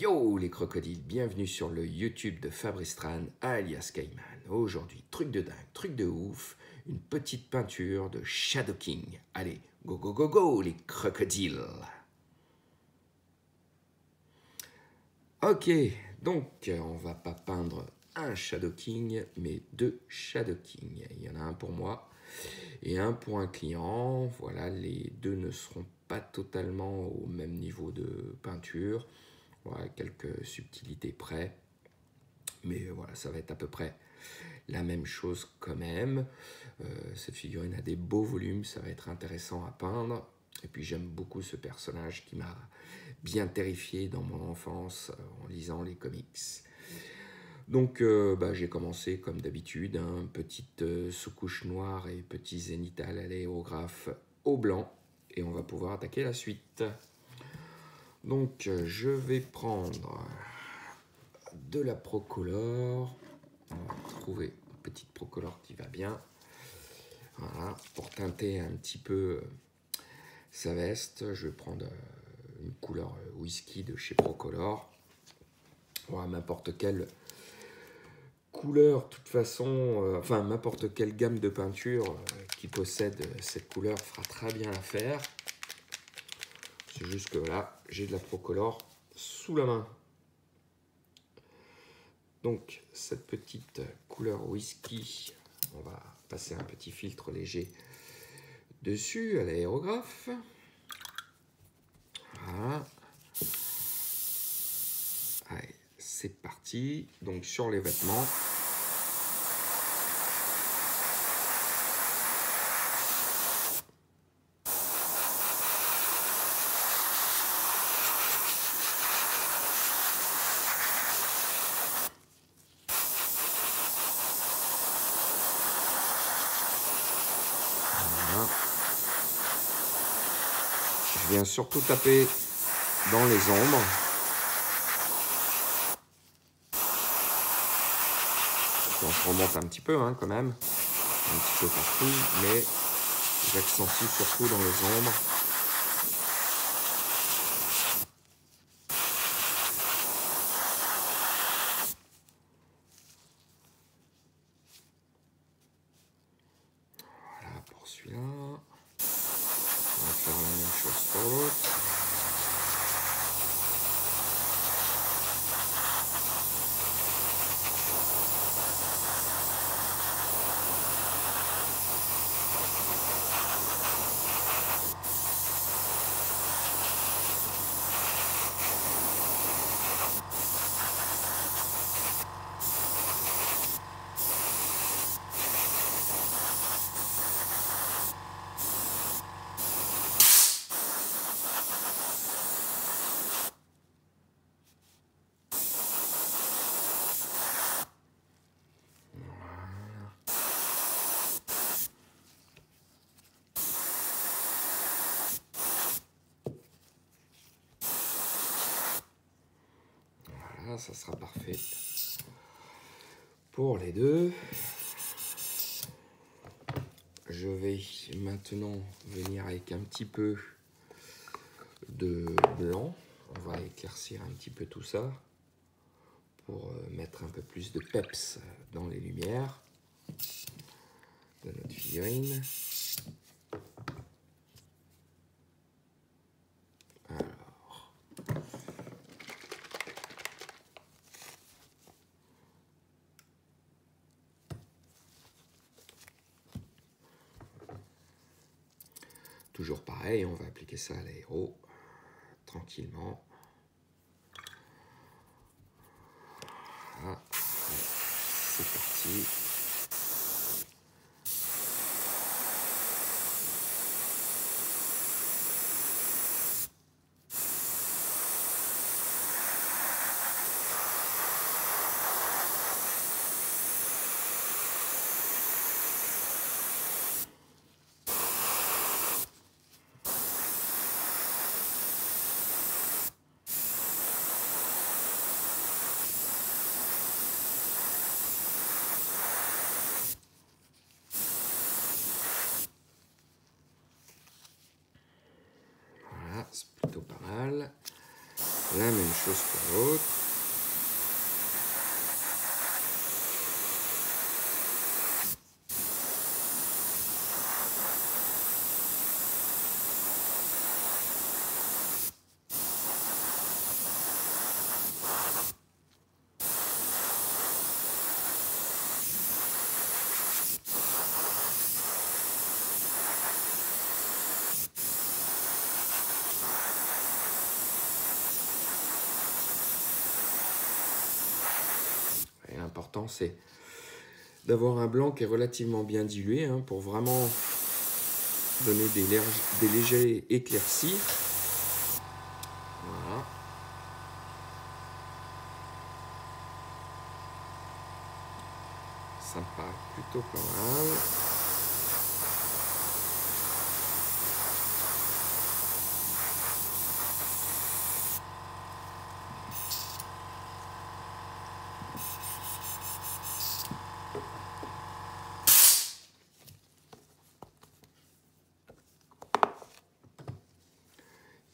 Yo les crocodiles, bienvenue sur le YouTube de Fabrice Tran alias Cayman. Aujourd'hui, truc de dingue, truc de ouf, une petite peinture de Shadow King. Allez, go go go go les crocodiles. Ok, donc on va pas peindre un Shadow King, mais deux Shadow King. Il y en a un pour moi et un pour un client. Voilà, les deux ne seront pas totalement au même niveau de peinture. Voilà, quelques subtilités près, mais voilà, ça va être à peu près la même chose quand même. Cette figurine a des beaux volumes, ça va être intéressant à peindre. Et puis j'aime beaucoup ce personnage qui m'a bien terrifié dans mon enfance en lisant les comics. Donc j'ai commencé comme d'habitude, hein, petite sous-couche noire et petit zénithal à l'aérographe au blanc. Et on va pouvoir attaquer la suite. Donc je vais prendre de la Procolor. On va trouver une petite Procolor qui va bien. Voilà, pour teinter un petit peu sa veste, je vais prendre une couleur whisky de chez Procolor. Voilà, n'importe quelle couleur, de toute façon, enfin n'importe quelle gamme de peinture qui possède cette couleur fera très bien l'affaire. C'est juste que là, j'ai de la Procolor sous la main. Donc, cette petite couleur whisky, on va passer un petit filtre léger dessus à l'aérographe. Voilà. Allez, c'est parti. Donc, sur les vêtements. Je viens surtout taper dans les ombres. On se remonte un petit peu hein, quand même, un petit peu partout, mais j'accentue surtout dans les ombres. Voilà pour celui-là. On va faire la même chose pour l'autre. Voilà, ça sera parfait pour les deux. Je vais maintenant venir avec un petit peu de blanc. On va éclaircir un petit peu tout ça pour mettre un peu plus de peps dans les lumières de notre figurine. Alors, toujours pareil, on va appliquer ça à l'aéro tranquillement. Voilà, c'est parti. La même chose pour l'autre. L'important, c'est d'avoir un blanc qui est relativement bien dilué pour vraiment donner des légers éclaircies. Voilà. Ça me paraît plutôt pas mal.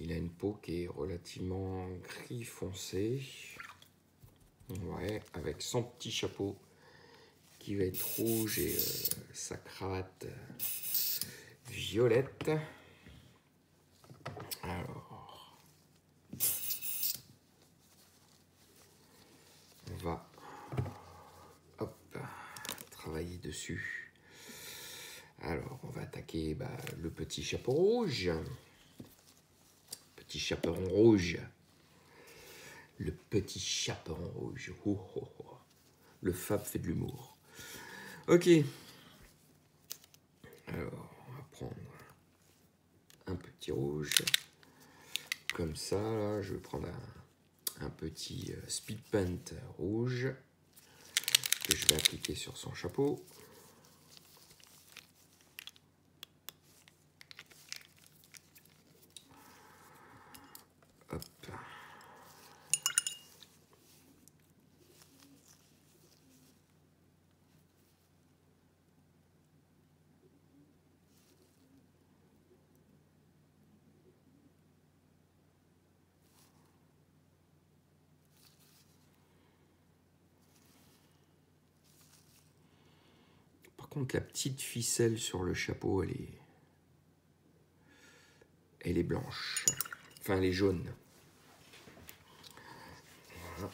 Il a une peau qui est relativement gris foncé. Ouais, avec son petit chapeau qui va être rouge et sa cravate violette. Alors, on va travailler dessus. Alors, on va attaquer le petit chapeau rouge. Petit chaperon rouge. Le petit chaperon rouge. Oh, oh, oh. Le Fab fait de l'humour. Ok. Alors, on va prendre un petit rouge. Comme ça, là, je vais prendre un petit speed paint rouge que je vais appliquer sur son chapeau. Hop. Par contre, la petite ficelle sur le chapeau, elle est blanche. Enfin, elle est jaune. Voilà.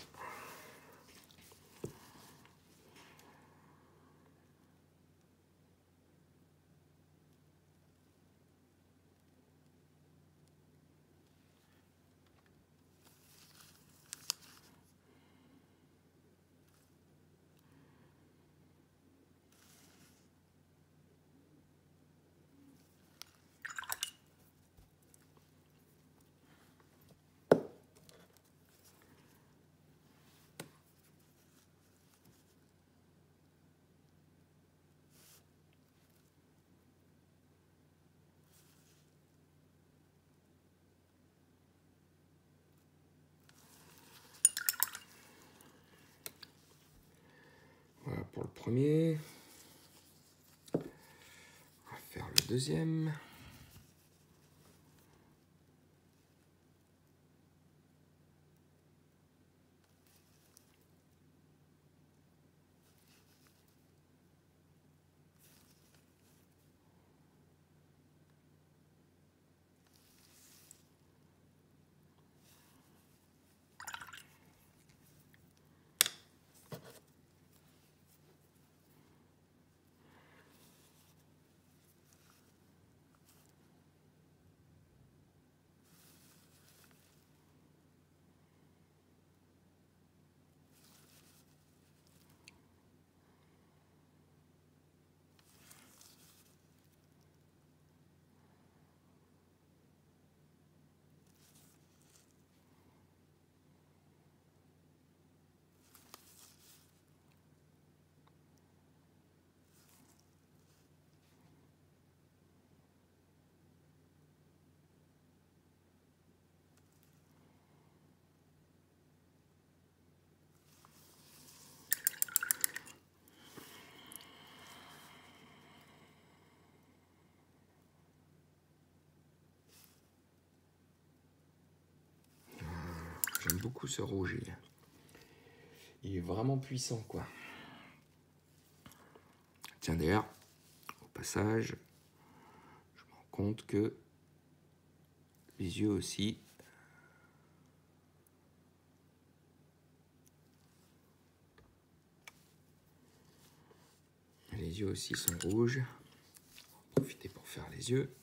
Voilà pour le premier. On va faire le deuxième. beaucoup ce rouge. Il est vraiment puissant, quoi. Tiens, d'ailleurs, au passage, je me rends compte que les yeux aussi. Les yeux aussi sont rouges. On va profiter pour faire les yeux.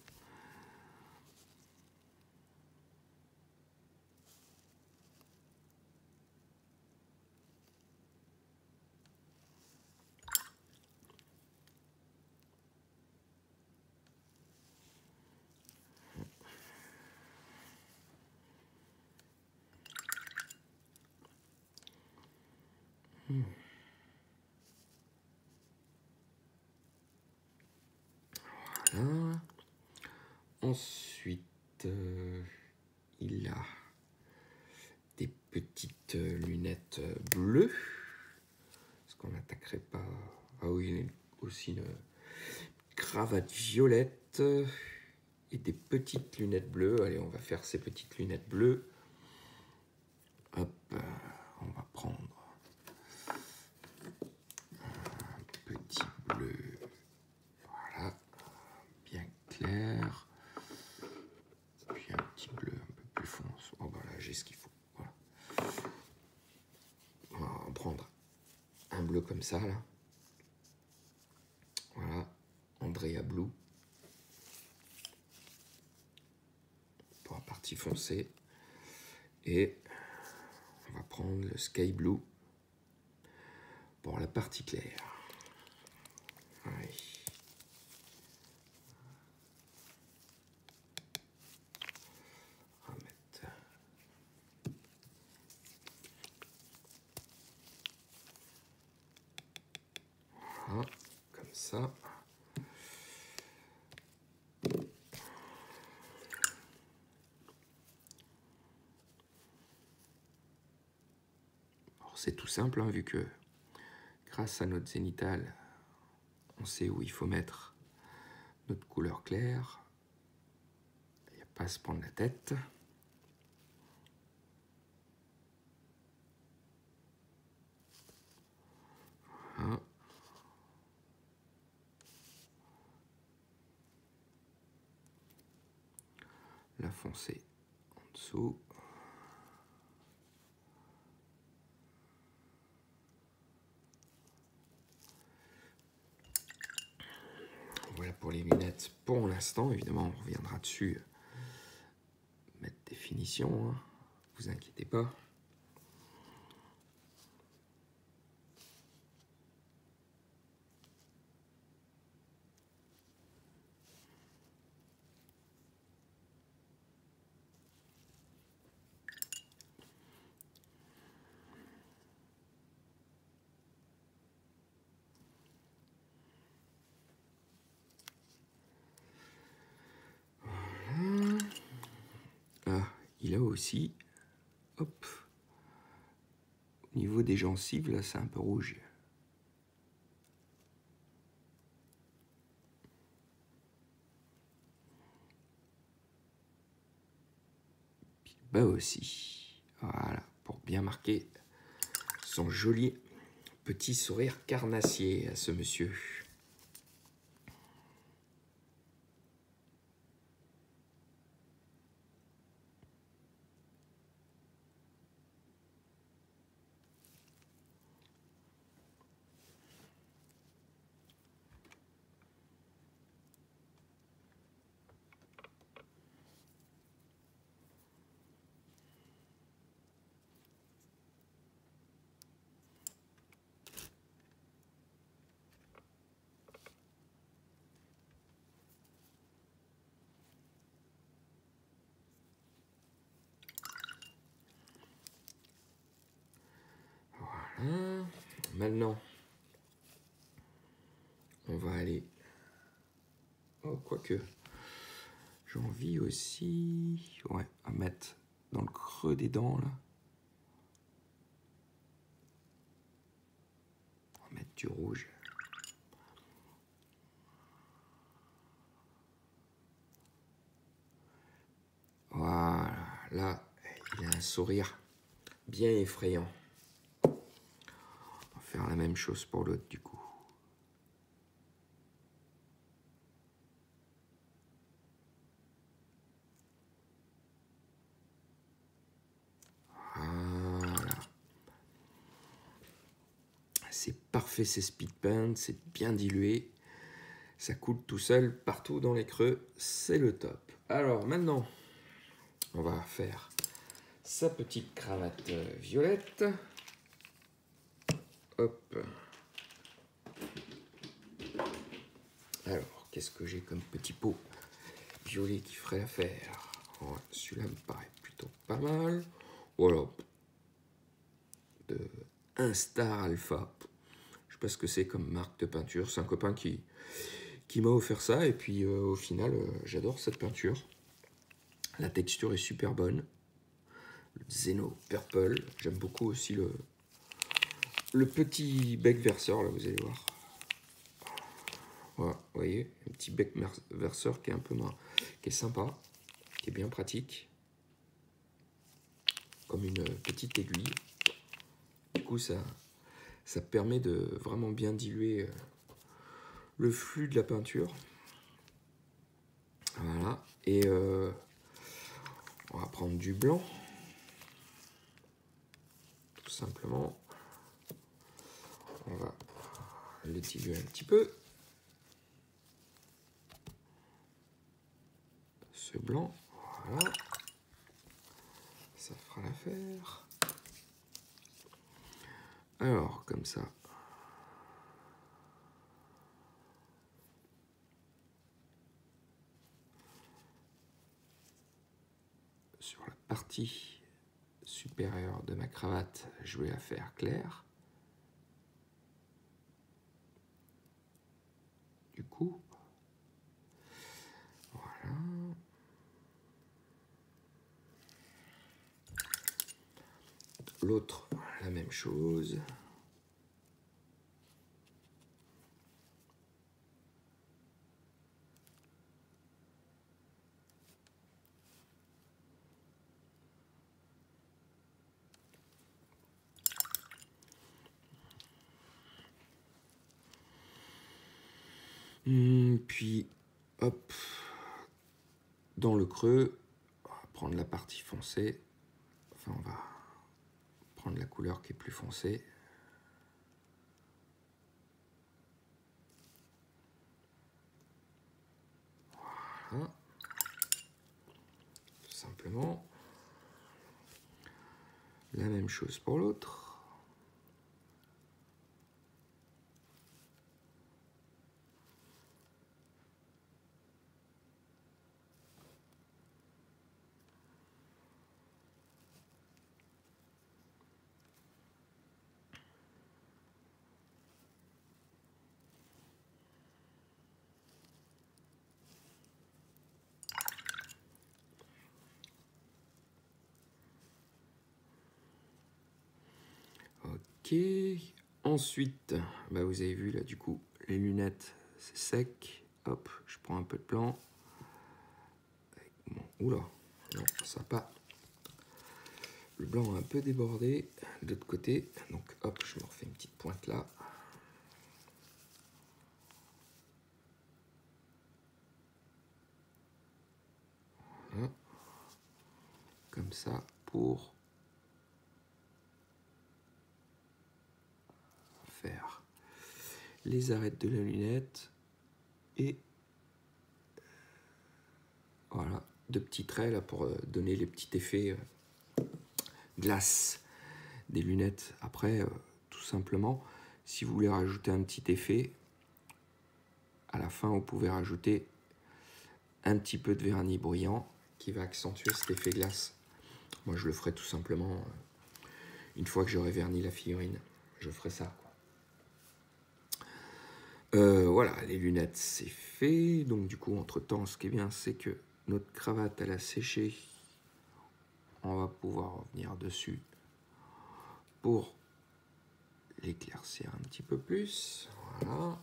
Voilà. Ensuite, il a des petites lunettes bleues. Est-ce qu'on n'attaquerait pas? Ah oui, il a aussi une cravate violette et des petites lunettes bleues. Allez, on va faire ces petites lunettes bleues. Hop, on va prendre un petit bleu. Voilà, bien clair. Puis un petit bleu un peu plus foncé. Oh, voilà, j'ai ce qu'il faut. Voilà. On va en prendre un bleu comme ça, là. Voilà, Andrea Blue. Pour la partie foncée. Et on va prendre le Sky Blue pour la partie claire. Allez. On va mettre voilà, comme ça. C'est tout simple, hein, vu que grâce à notre zénithal, on sait où il faut mettre notre couleur claire. Il n'y a pas à se prendre la tête. Voilà. La foncée en dessous. Voilà pour les lunettes pour l'instant. Évidemment, on reviendra dessus. Mettre des finitions, hein. Vous inquiétez pas. Ah, il a aussi, hop, au niveau des gencives, là, c'est un peu rouge. Puis bas aussi. Voilà, pour bien marquer son joli petit sourire carnassier à ce monsieur. Voilà. Maintenant, on va aller... Oh, quoique... J'ai envie aussi... Ouais, à mettre dans le creux des dents, là. On va mettre du rouge. Voilà, là, il a un sourire bien effrayant. On va faire la même chose pour l'autre du coup. Voilà. C'est parfait ces speed paint, c'est bien dilué. Ça coule tout seul partout dans les creux, c'est le top. Alors maintenant, on va faire sa petite cravate violette. Hop. Alors, qu'est-ce que j'ai comme petit pot violet qui ferait l'affaire? Ouais, celui-là me paraît plutôt pas mal. Voilà. De 1 Star Alpha. Je sais pas ce que c'est comme marque de peinture. C'est un copain qui m'a offert ça. Et puis au final, j'adore cette peinture. La texture est super bonne. Le Xeno Purple. J'aime beaucoup aussi le petit bec verseur, là, vous allez voir. Voilà, vous voyez, un petit bec verseur qui est un peu qui est sympa, qui est bien pratique. Comme une petite aiguille. Du coup, ça permet de vraiment bien diluer le flux de la peinture. Voilà. Et on va prendre du blanc. Tout simplement. On va le diluer un petit peu. Ce blanc. Voilà. Ça fera l'affaire. Alors, comme ça. Sur la partie supérieure de ma cravate, je vais la faire claire. Du coup, voilà. L'autre, la même chose. Puis, hop, dans le creux, on va prendre la partie foncée. Enfin, on va prendre la couleur qui est plus foncée. Voilà. Tout simplement. La même chose pour l'autre. Ok. Ensuite, bah vous avez vu là du coup, les lunettes, c'est sec. Hop, je prends un peu de blanc. Oula, non, ça n'a pas. Le blanc a un peu débordé de l'autre côté. Donc hop, je me refais une petite pointe là. Voilà. Comme ça pour faire les arêtes de la lunette. Et voilà, deux petits traits là pour donner les petits effets glace des lunettes. Après, tout simplement, si vous voulez rajouter un petit effet, à la fin, vous pouvez rajouter un petit peu de vernis bruyant qui va accentuer cet effet glace. Moi, je le ferai tout simplement une fois que j'aurai verni la figurine. Je ferai ça. Voilà, les lunettes, c'est fait. Donc, du coup, entre-temps, ce qui est bien, c'est que notre cravate, elle a séché. On va pouvoir revenir dessus pour l'éclaircir un petit peu plus. Voilà.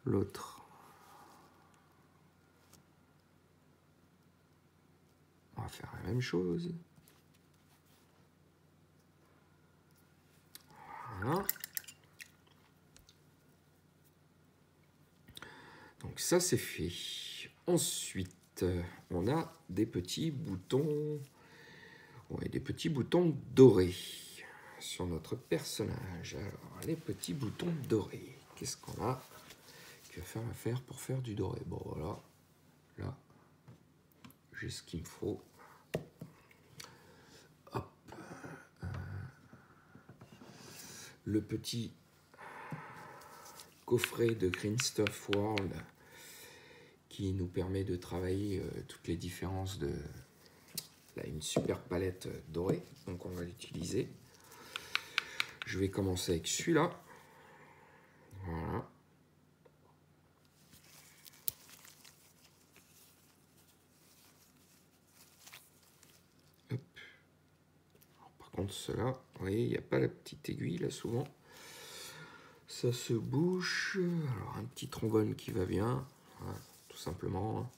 L'autre, on va faire la même chose. Voilà. Donc ça c'est fait. Ensuite, on a des petits boutons, ouais, des petits boutons dorés sur notre personnage. Alors les petits boutons dorés, qu'est-ce qu'on a qui va faire l'affaire pour faire du doré? Bon voilà, là j'ai ce qu'il me faut. Hop, le petit coffret de Green Stuff World qui nous permet de travailler toutes les différences de là, une super palette dorée, donc on va l'utiliser. Je vais commencer avec celui-là. Voilà. Hop. Alors, par contre, cela, vous voyez, il n'y a pas la petite aiguille là souvent. Ça se bouge. Alors un petit trombone qui va bien, voilà, tout simplement.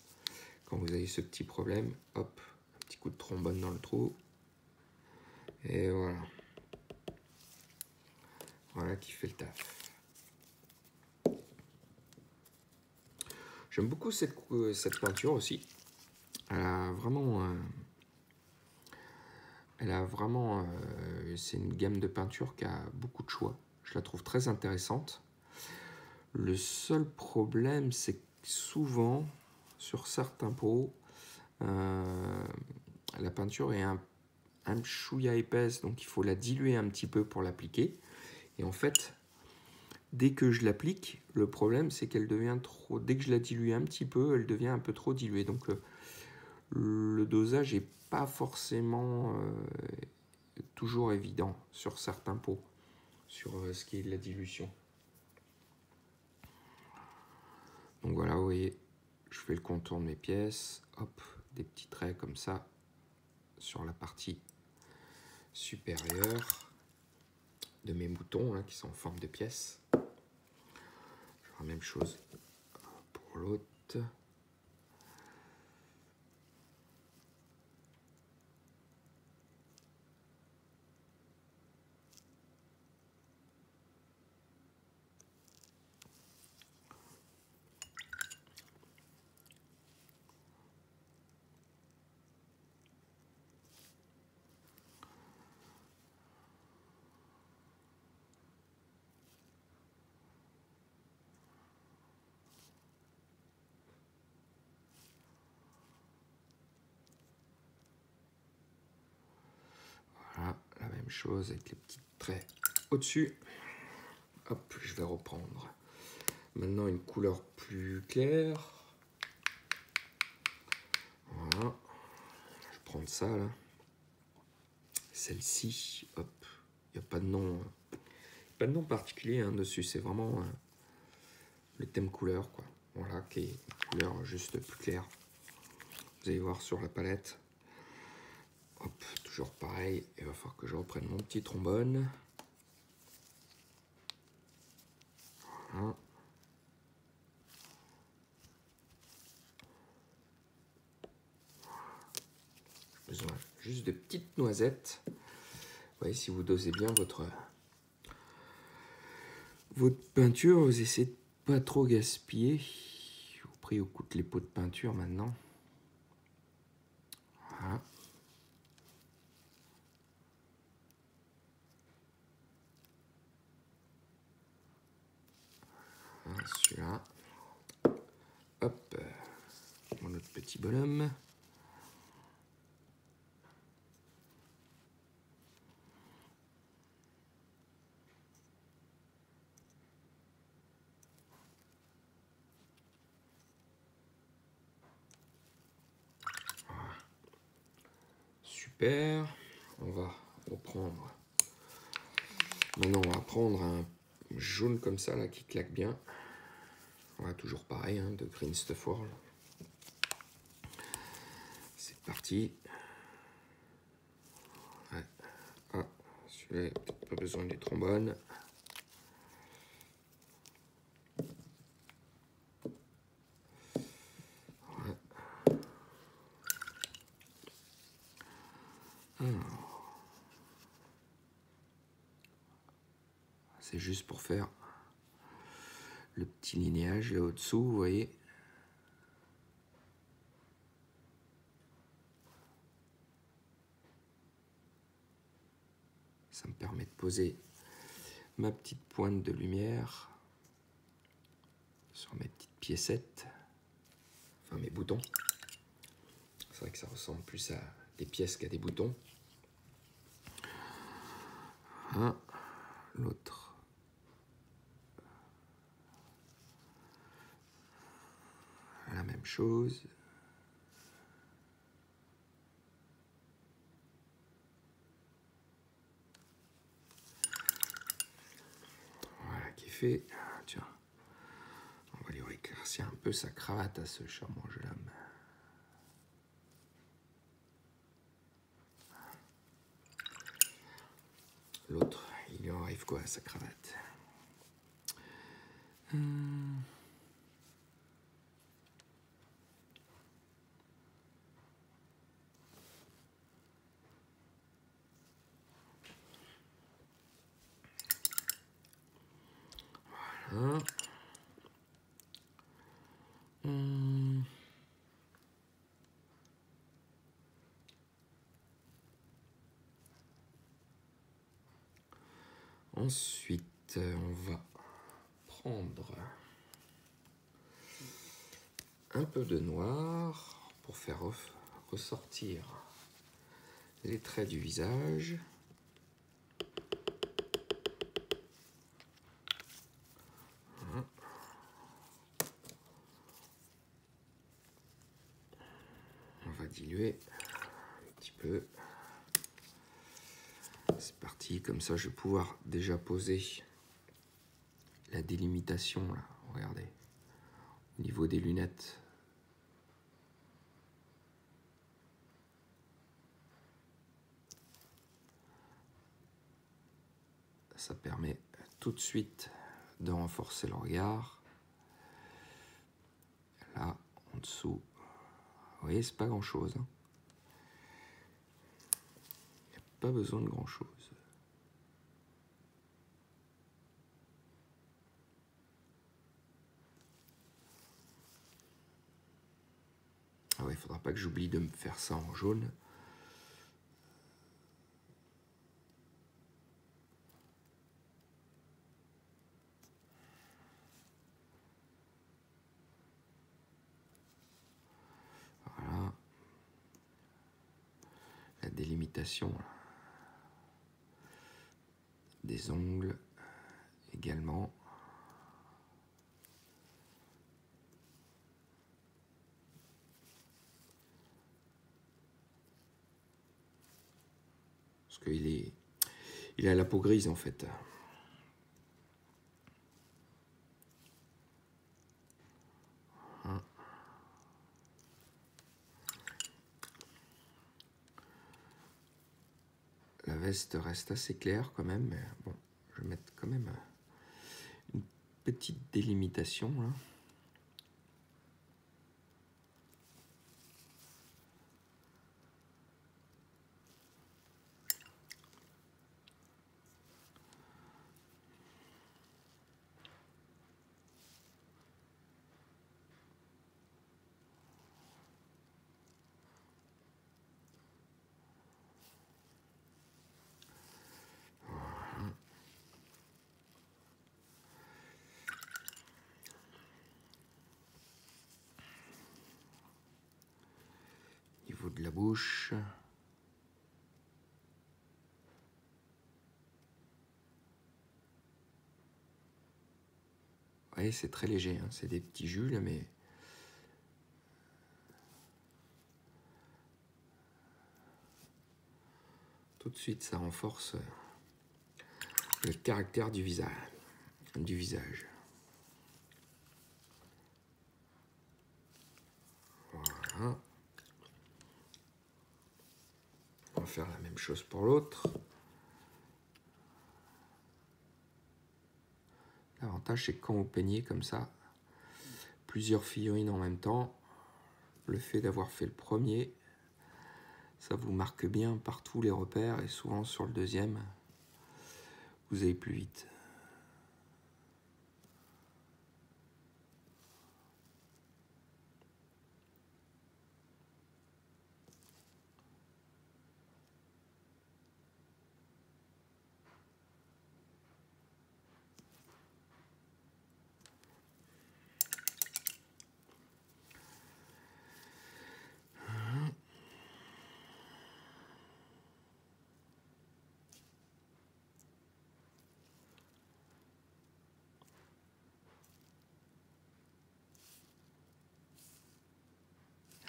Quand vous avez ce petit problème, hop, un petit coup de trombone dans le trou. Et voilà. Voilà qui fait le taf. J'aime beaucoup cette peinture aussi. Elle a vraiment, c'est une gamme de peinture qui a beaucoup de choix. Je la trouve très intéressante. Le seul problème, c'est que souvent, sur certains pots, la peinture est un chouïa épaisse, donc il faut la diluer un petit peu pour l'appliquer. Et en fait, dès que je l'applique, le problème, c'est qu'elle devient trop... Dès que je la dilue un petit peu, elle devient un peu trop diluée. Donc le dosage n'est pas forcément toujours évident sur certains pots, sur ce qui est de la dilution. Donc voilà, vous voyez, je fais le contour de mes pièces, hop, des petits traits comme ça sur la partie supérieure de mes boutons hein, qui sont en forme de pièces. Je ferai la même chose pour l'autre. Voilà, la même chose avec les petits traits au-dessus. Hop, je vais reprendre maintenant une couleur plus claire. Voilà, je vais prendre ça là. Celle-ci, hop, il n'y a pas de nom particulier hein, dessus, c'est vraiment le thème couleur quoi. Voilà, qui est une couleur juste plus claire. Vous allez voir sur la palette. Hop, toujours pareil, il va falloir que je reprenne mon petit trombone. Voilà. J'ai besoin juste de petites noisettes. Vous voyez, si vous dosez bien votre peinture, vous essayez de pas trop gaspiller. Au prix où coûtent les pots de peinture maintenant. Voilà. Voilà, celui-là. Hop, mon autre petit bonhomme. Voilà. Super. On va reprendre. Maintenant, on va prendre un jaune comme ça, là, qui claque bien. Voilà, toujours pareil, hein, de Green Stuff World. C'est parti. Ouais. Ah, celui-là, peut-être pas besoin du trombone. Ouais. Alors. c'est juste pour faire le petit lignage là au-dessous, vous voyez. Ça me permet de poser ma petite pointe de lumière sur mes petites piécettes, enfin mes boutons. C'est vrai que ça ressemble plus à des pièces qu'à des boutons. Un, l'autre. La même chose. Voilà qui est fait. Tiens, on va lui éclaircir un peu sa cravate à ce charmant jeune homme. L'autre, il lui en arrive quoi à sa cravate? Voilà. Ensuite, on va prendre un peu de noir pour faire ressortir les traits du visage. On va diluer un petit peu. C'est parti, comme ça je vais pouvoir déjà poser la délimitation là, regardez, au niveau des lunettes. Ça permet tout de suite de renforcer le regard. Là, en dessous, vous voyez, c'est pas grand chose. Hein. Il n'y a pas besoin de grand chose. Ah ouais, il ne faudra pas que j'oublie de me faire ça en jaune. Voilà. La délimitation des ongles également. Parce qu'il a la peau grise en fait. La veste reste assez claire quand même, mais bon, je vais mettre quand même une petite délimitation là. Niveau de la bouche. Vous voyez, c'est très léger, hein. C'est des petits jus là, mais tout de suite ça renforce le caractère du visage. Voilà. On va faire la même chose pour l'autre. L'avantage, c'est que quand vous peignez comme ça, plusieurs figurines en même temps, le fait d'avoir fait le premier, ça vous marque bien partout les repères et souvent sur le deuxième, vous allez plus vite.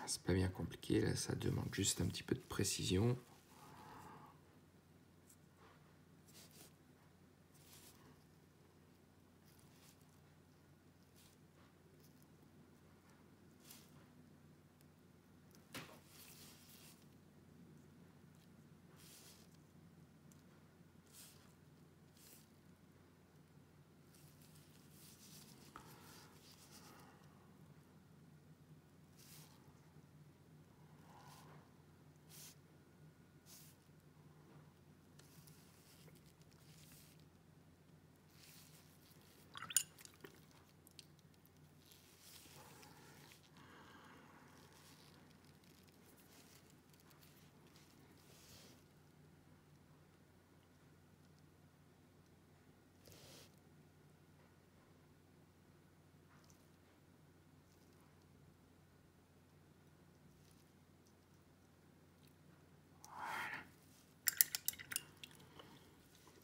C'est pas bien compliqué, là, ça demande juste un petit peu de précision.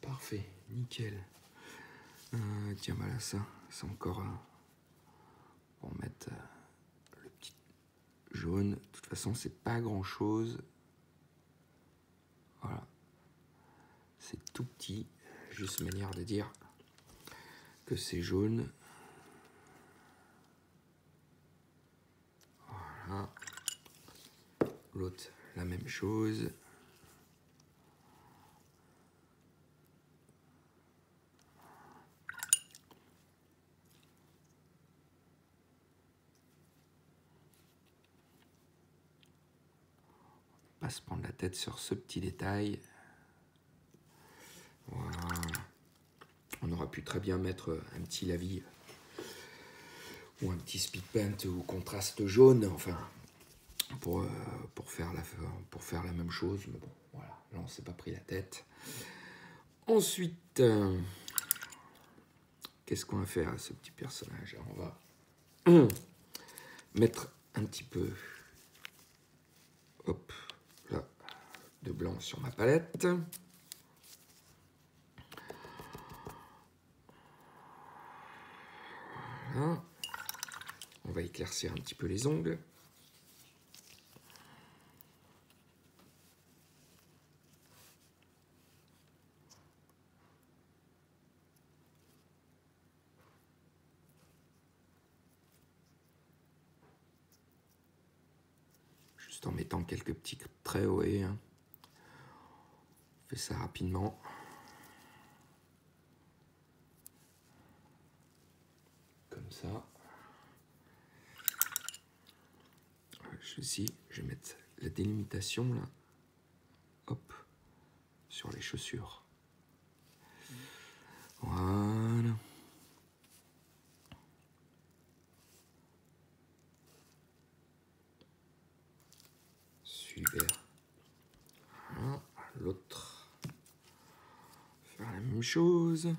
Parfait, nickel. Tiens, voilà, ça, c'est encore pour mettre le petit jaune. De toute façon, c'est pas grand-chose. Voilà. C'est tout petit. Juste manière de dire que c'est jaune. Voilà. L'autre, la même chose. Pas se prendre la tête sur ce petit détail. Voilà. On aurait pu très bien mettre un petit lavis ou un petit speed paint ou contraste jaune, enfin, pour faire la même chose. Mais bon, voilà, là on s'est pas pris la tête. Ensuite, qu'est-ce qu'on va faire à ce petit personnage? Alors, on va mettre un petit peu, hop, là, de blanc sur ma palette. Voilà. On va éclaircir un petit peu les ongles. Juste en mettant quelques petits traits, vous voyez. Hein. On fait ça rapidement. Comme ça. Ceci, je vais mettre la délimitation là. Hop. Sur les chaussures. Voilà. Super. Voilà. L'autre. Faire la même chose.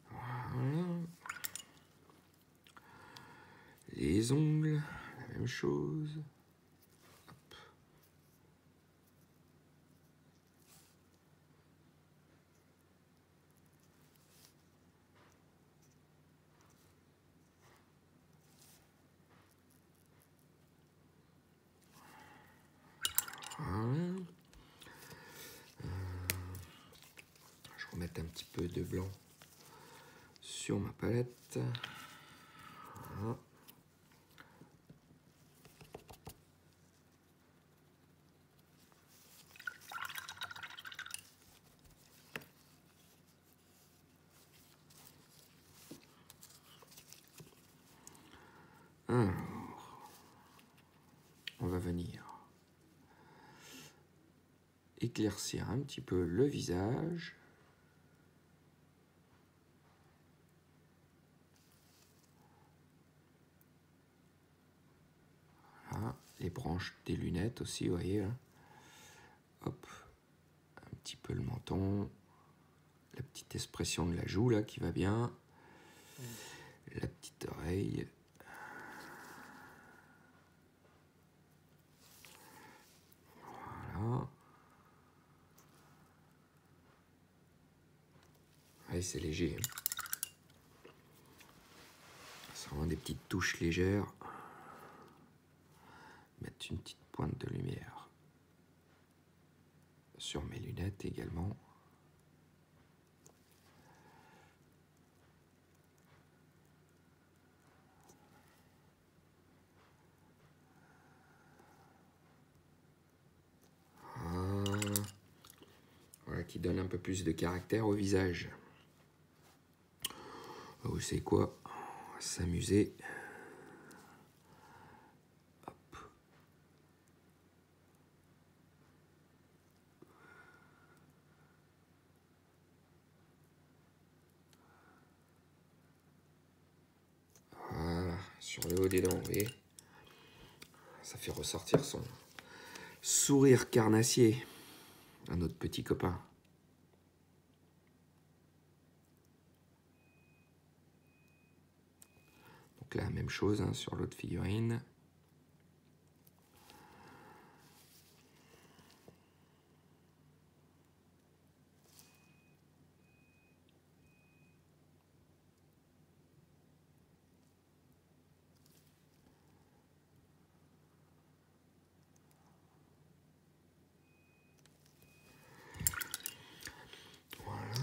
Voilà. Les ongles, la même chose. Hop. Voilà. Je vais remettre un petit peu de blanc sur ma palette. Voilà. Alors, on va venir éclaircir un petit peu le visage. Voilà, les branches des lunettes aussi, vous voyez là. Hop, un petit peu le menton, la petite expression de la joue là qui va bien, la petite oreille. Voilà. Ouais, c'est léger. C'est vraiment des petites touches légères. Mettre une petite pointe de lumière sur mes lunettes également. Voilà, qui donne un peu plus de caractère au visage. Vous savez quoi? On va s'amuser. Hop. Voilà, sur le haut des dents, vous voyez. Ça fait ressortir son sourire carnassier à notre petit copain. Donc là, même chose hein, sur l'autre figurine.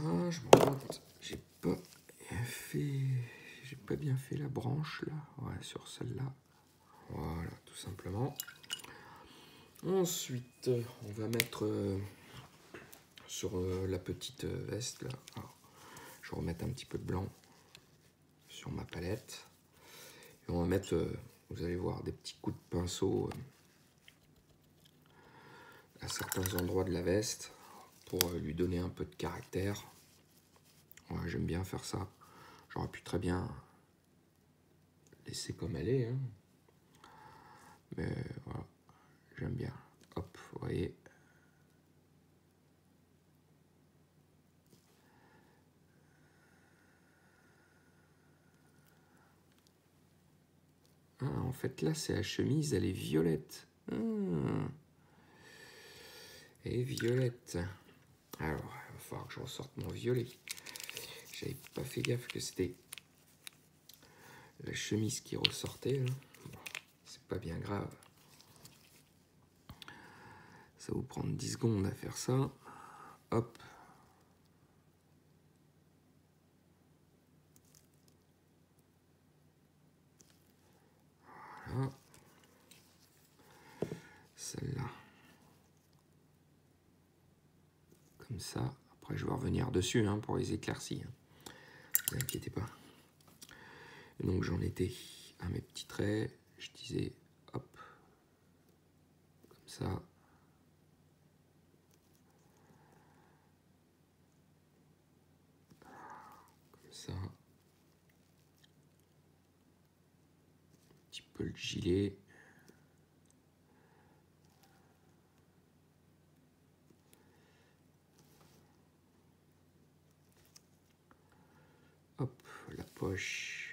Voilà, je me rends compte, j'ai pas bien fait la branche là, ouais, sur celle-là. Voilà, tout simplement. Ensuite, on va mettre sur la petite veste là. Alors, je vais remettre un petit peu de blanc sur ma palette. Et on va mettre, vous allez voir, des petits coups de pinceau à certains endroits de la veste pour lui donner un peu de caractère. Ouais, j'aime bien faire ça. J'aurais pu très bien laisser comme elle est, hein. Mais voilà, j'aime bien. Hop, vous voyez. Ah, en fait, là, c'est la chemise, elle est violette. Ah. Et violette. Alors, il va falloir que je ressorte mon violet. J'avais pas fait gaffe que c'était la chemise qui ressortait. Bon, c'est pas bien grave. Ça va vous prendre 10 secondes à faire ça. Hop. Voilà. Celle-là. Comme ça. Après, je vais revenir dessus hein, pour les éclaircies. Ne vous inquiétez pas. Et donc, j'en étais à mes petits traits. Je disais, hop. Comme ça. Comme ça. Un petit peu le gilet. Hop, la poche.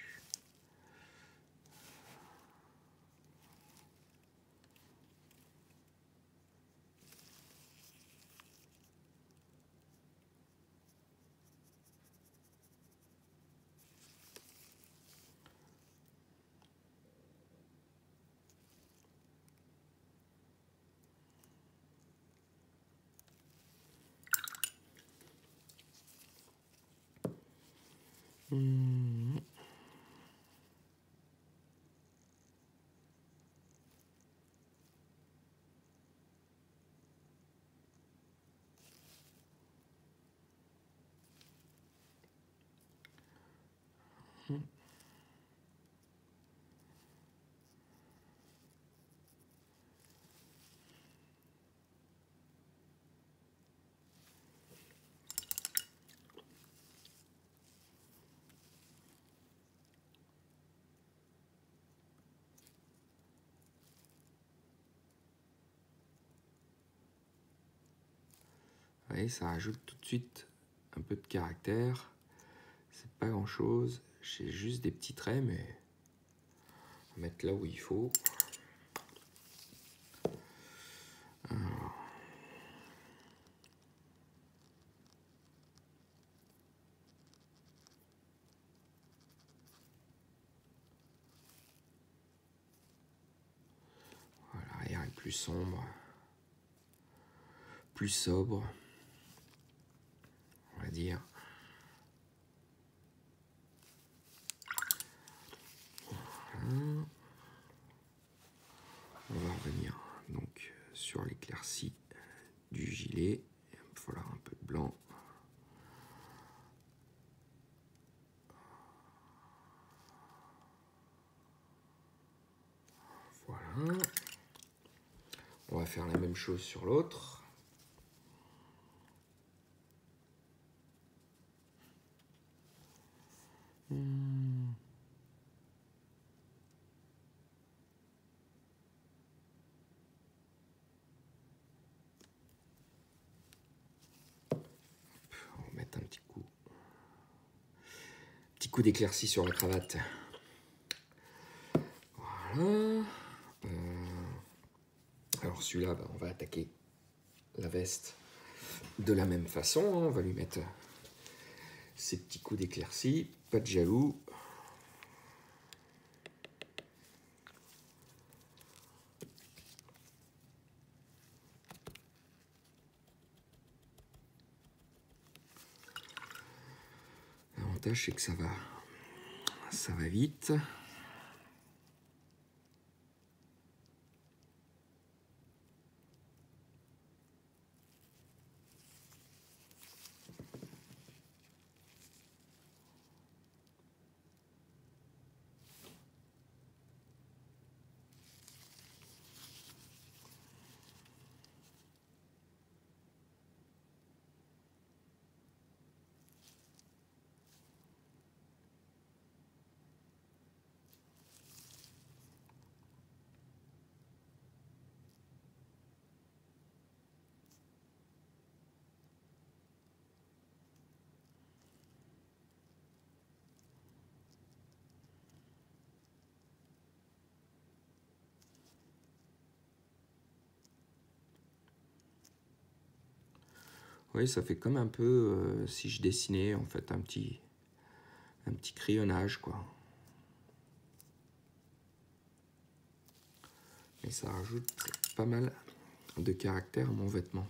Vous voyez, ça rajoute tout de suite un peu de caractère. C'est pas grand chose. J'ai juste des petits traits, mais on va mettre là où il faut. Alors, plus sombre, plus sobre, on va dire. Voilà. On va revenir donc sur l'éclaircie du gilet. Il va falloir un peu de blanc. Voilà. On va faire la même chose sur l'autre. On va mettre un petit coup d'éclaircie sur la cravate. Voilà. Alors celui-là, on va attaquer la veste de la même façon. On va lui mettre ces petits coups d'éclaircie. Pas de jaloux. L'avantage, c'est que ça va vite. Oui, ça fait comme un peu si je dessinais en fait un petit crayonnage, quoi. Et ça rajoute pas mal de caractère à mon vêtement.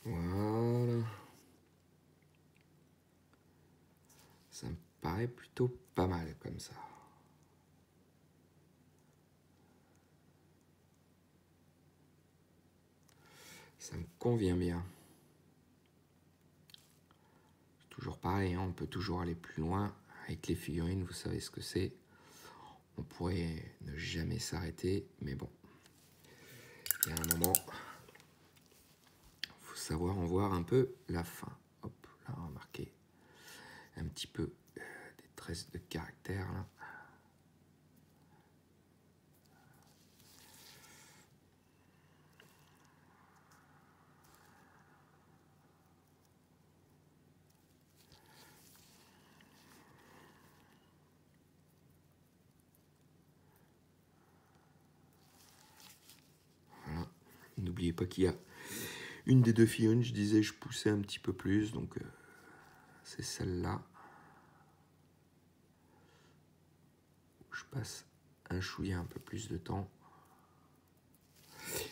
Voilà. Ça me paraît plutôt pas mal comme ça. Ça me convient bien. Toujours pareil, hein, on peut toujours aller plus loin. Avec les figurines, vous savez ce que c'est. On pourrait ne jamais s'arrêter, mais bon. Il y a un moment, il faut savoir en voir un peu la fin. Hop, là, on va marquer un petit peu des traces de caractère, là. Voilà. N'oubliez pas qu'il y a une des deux figurines, je disais, je poussais un petit peu plus, donc c'est celle-là. Je passe un chouïa un peu plus de temps.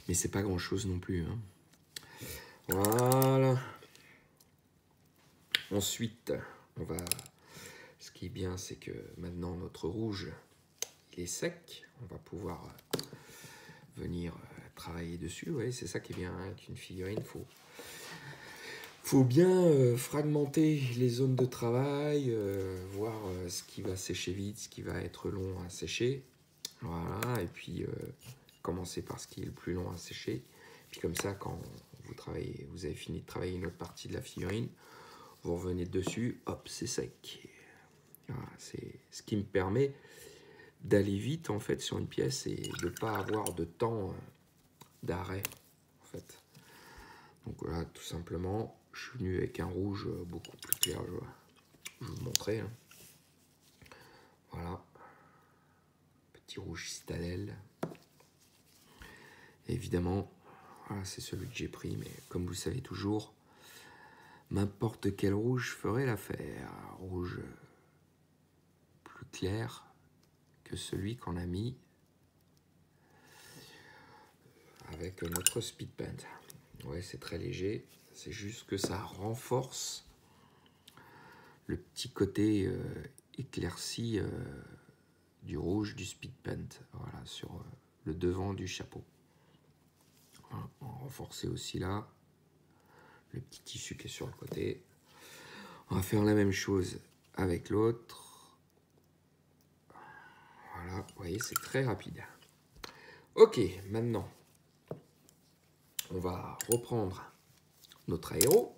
Mais c'est pas grand-chose non plus, hein. Voilà. Ensuite, ce qui est bien, c'est que maintenant notre rouge, il est sec. On va pouvoir venir travailler dessus. Ouais, c'est ça qui est bien avec une figurine. Faut bien fragmenter les zones de travail, voir ce qui va sécher vite, ce qui va être long à sécher. Voilà, et puis commencer par ce qui est le plus long à sécher. Puis comme ça, quand vous avez fini de travailler une autre partie de la figurine, vous revenez dessus, hop, c'est sec. Voilà, c'est ce qui me permet d'aller vite en fait sur une pièce et de ne pas avoir de temps d'arrêt en fait. Donc voilà, tout simplement, je suis venu avec un rouge beaucoup plus clair, je vais vous montrer. Hein. Voilà, petit rouge citadelle. Et évidemment, voilà, c'est celui que j'ai pris, mais comme vous le savez toujours, n'importe quel rouge ferait l'affaire. Rouge plus clair que celui qu'on a mis avec notre speed paint. Ouais, c'est très léger, c'est juste que ça renforce le petit côté éclairci du rouge du speed paint, voilà, sur le devant du chapeau. Voilà, on va renforcer aussi là le petit tissu qui est sur le côté. On va faire la même chose avec l'autre. Voilà, vous voyez, c'est très rapide. Ok, maintenant, on va reprendre notre aéro.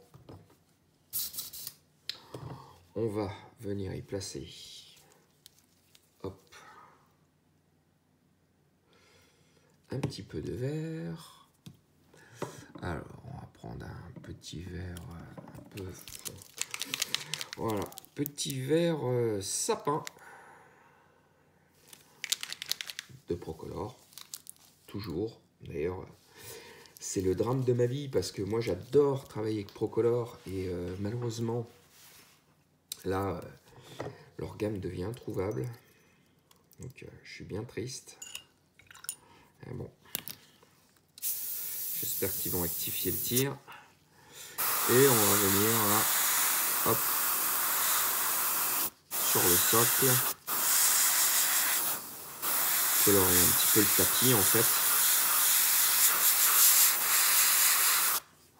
On va venir y placer, hop, un petit peu de vert. Alors, on va prendre un petit vert un peu fond. Voilà, petit vert sapin de Procolor, toujours. D'ailleurs, c'est le drame de ma vie parce que moi, j'adore travailler avec Procolor et malheureusement, là, leur gamme devient introuvable. Donc, je suis bien triste. Mais bon, j'espère qu'ils vont rectifier le tir. Et on va venir là, hop, sur le socle. Colorer un petit peu le tapis en fait.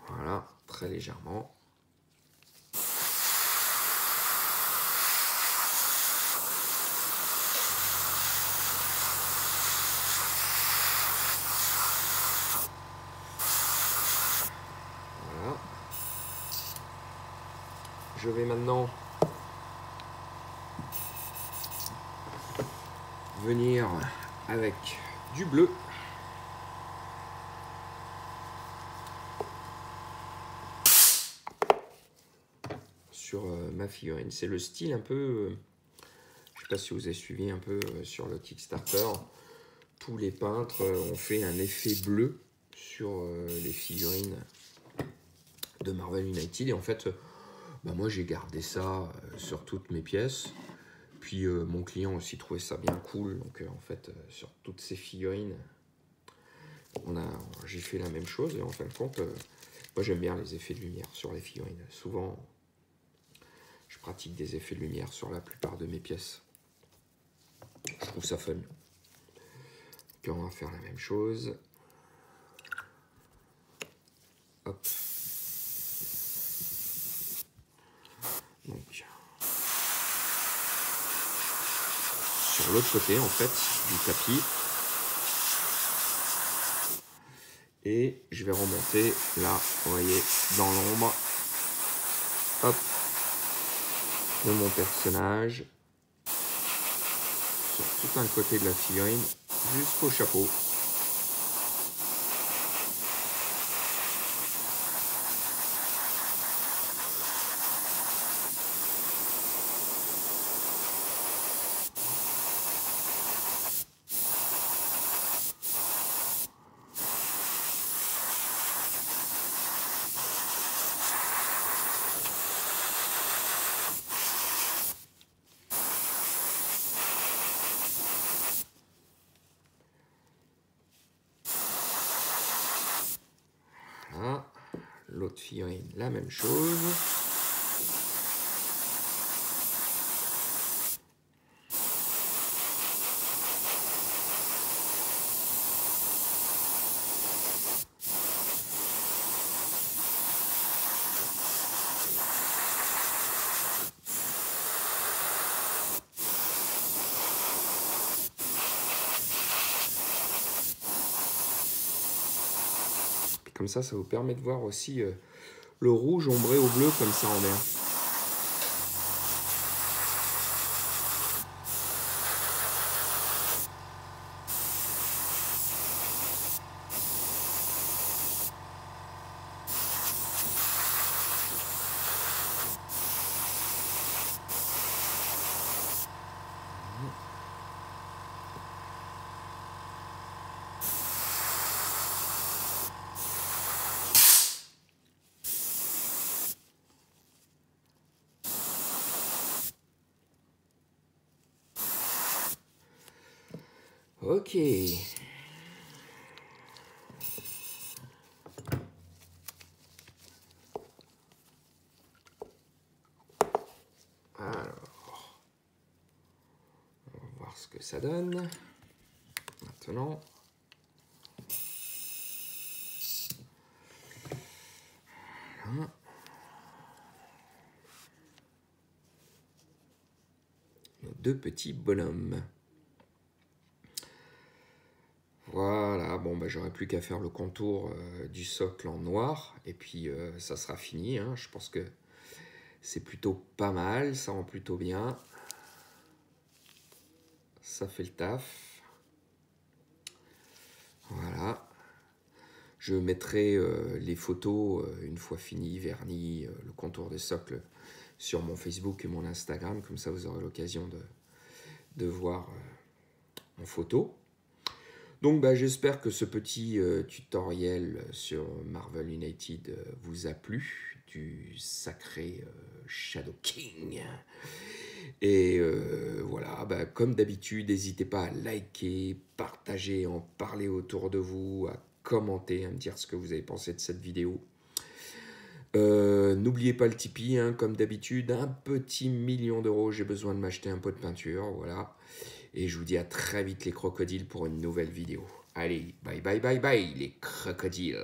Voilà, très légèrement. Voilà. Je vais maintenant venir avec du bleu. Sur ma figurine. C'est le style un peu... je ne sais pas si vous avez suivi un peu sur le Kickstarter. Tous les peintres ont fait un effet bleu sur les figurines de Marvel United. Et en fait, bah moi j'ai gardé ça sur toutes mes pièces. Puis mon client aussi trouvait ça bien cool. Donc en fait, sur toutes ces figurines, j'ai fait la même chose. Et en fin de compte, Moi, j'aime bien les effets de lumière sur les figurines. Souvent, je pratique des effets de lumière sur la plupart de mes pièces. Je trouve ça fun. Puis on va faire la même chose. Hop. Donc, sur l'autre côté, en fait, du tapis. Et je vais remonter là, vous voyez, dans l'ombre. Hop. De mon personnage. Sur tout un côté de la figurine, jusqu'au chapeau. Voilà. L'autre figurine, la même chose. Comme ça vous permet de voir aussi le rouge ombré au bleu comme ça en l'air. Ok. Alors, on va voir ce que ça donne. Maintenant. Voilà. Nos deux petits bonhommes. Voilà, bon bah j'aurais plus qu'à faire le contour du socle en noir et puis ça sera fini, hein. Je pense que c'est plutôt pas mal, ça rend plutôt bien. Ça fait le taf. Voilà. Je mettrai les photos une fois fini, vernis, le contour des socles sur mon Facebook et mon Instagram, comme ça vous aurez l'occasion de voir en photo. Donc bah, j'espère que ce petit tutoriel sur Marvel United vous a plu, du sacré Shadow King. Et voilà, bah, comme d'habitude, n'hésitez pas à liker, partager, en parler autour de vous, à commenter, à me dire ce que vous avez pensé de cette vidéo. N'oubliez pas le Tipeee, hein, comme d'habitude, un petit 1 000 000 d'euros, j'ai besoin de m'acheter un pot de peinture, voilà. Et je vous dis à très vite les crocodiles pour une nouvelle vidéo. Allez, bye bye bye bye les crocodiles.